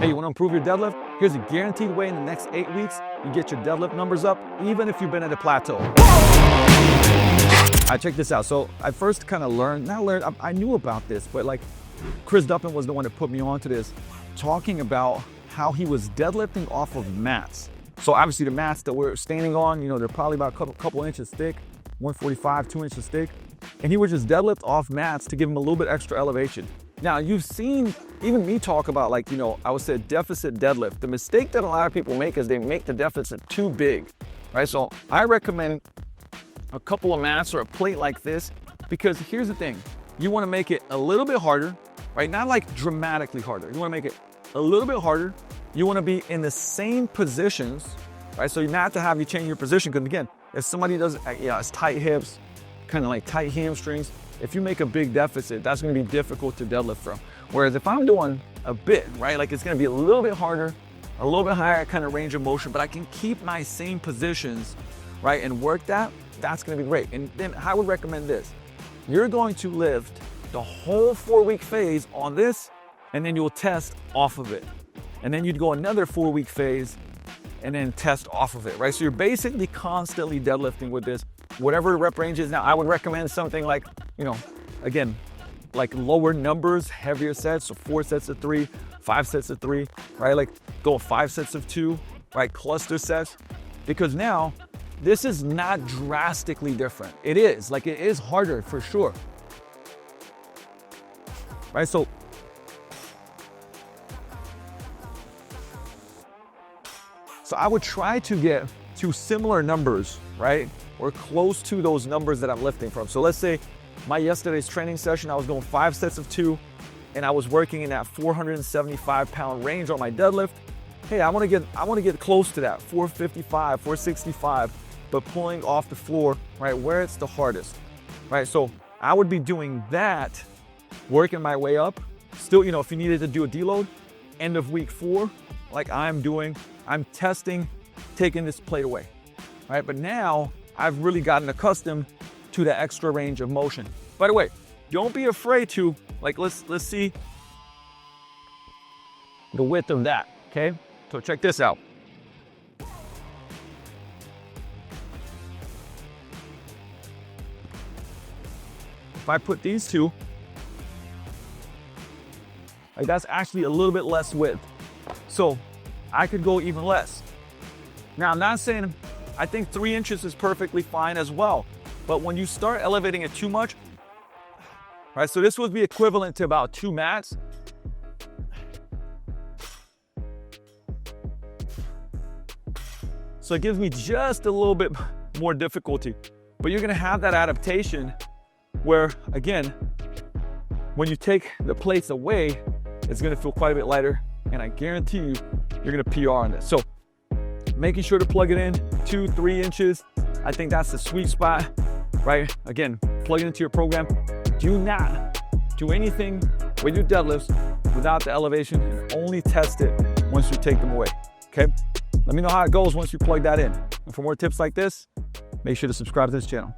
Hey, you want to improve your deadlift? Here's a guaranteed way in the next 8 weeks you get your deadlift numbers up, even if you've been at a plateau. Check this out. So I first kind of I knew about this, but like Chris Duffin was the one that put me onto this, talking about how he was deadlifting off of mats. So obviously the mats that we're standing on, you know, they're probably about a couple inches thick, 145, 2 inches thick. And he would just deadlift off mats to give him a little bit extra elevation. Now you've seen even me talk about, like, you know, I would say deficit deadlift. The mistake that a lot of people make is they make the deficit too big, right? So I recommend a couple of mats or a plate like this, because here's the thing. You want to make it a little bit harder, right? Not like dramatically harder. You want to make it a little bit harder. You want to be in the same positions, right? So you not have to have you change your position, because again, if somebody does, it's tight hips, kind of like tight hamstrings, if you make a big deficit, that's going to be difficult to deadlift from. Whereas if I'm doing a bit, right, like it's going to be a little bit harder, a little bit higher kind of range of motion, but I can keep my same positions, right, and work that, that's going to be great. And then I would recommend this. You're going to lift the whole 4-week phase on this, and then you'll test off of it. And then you'd go another 4-week phase and then test off of it, right? So you're basically constantly deadlifting with this, whatever the rep range is. Now, I would recommend something like, you know, again, like lower numbers, heavier sets, so 4 sets of 3, 5 sets of 3, right? Like go 5 sets of 2, right? Cluster sets, because now this is not drastically different. It is harder for sure, right? So I would try to get to similar numbers, right? Or close to those numbers that I'm lifting from. So let's say my yesterday's training session, I was going 5 sets of 2, and I was working in that 475-pound range on my deadlift. Hey, I want to get close to that 455, 465, but pulling off the floor, right, where it's the hardest, right? So I would be doing that, working my way up. Still, you know, if you needed to do a deload, end of week 4, like I'm testing, taking this plate away, right? But now I've really gotten accustomed to the extra range of motion. By the way, don't be afraid to, like, let's see the width of that, okay? So check this out. If I put these two, like, that's actually a little bit less width. So I could go even less. Now, I'm not saying, I think 3 inches is perfectly fine as well. But when you start elevating it too much, right, so this would be equivalent to about 2 mats. So it gives me just a little bit more difficulty. But you're gonna have that adaptation where, again, when you take the plates away, it's gonna feel quite a bit lighter. And I guarantee you, you're gonna PR on this. So making sure to plug it in 2-3 inches. I think that's the sweet spot, right? Again, plug it into your program. Do not do anything with your deadlifts without the elevation, and only test it once you take them away, okay? Let me know how it goes once you plug that in. And for more tips like this, make sure to subscribe to this channel.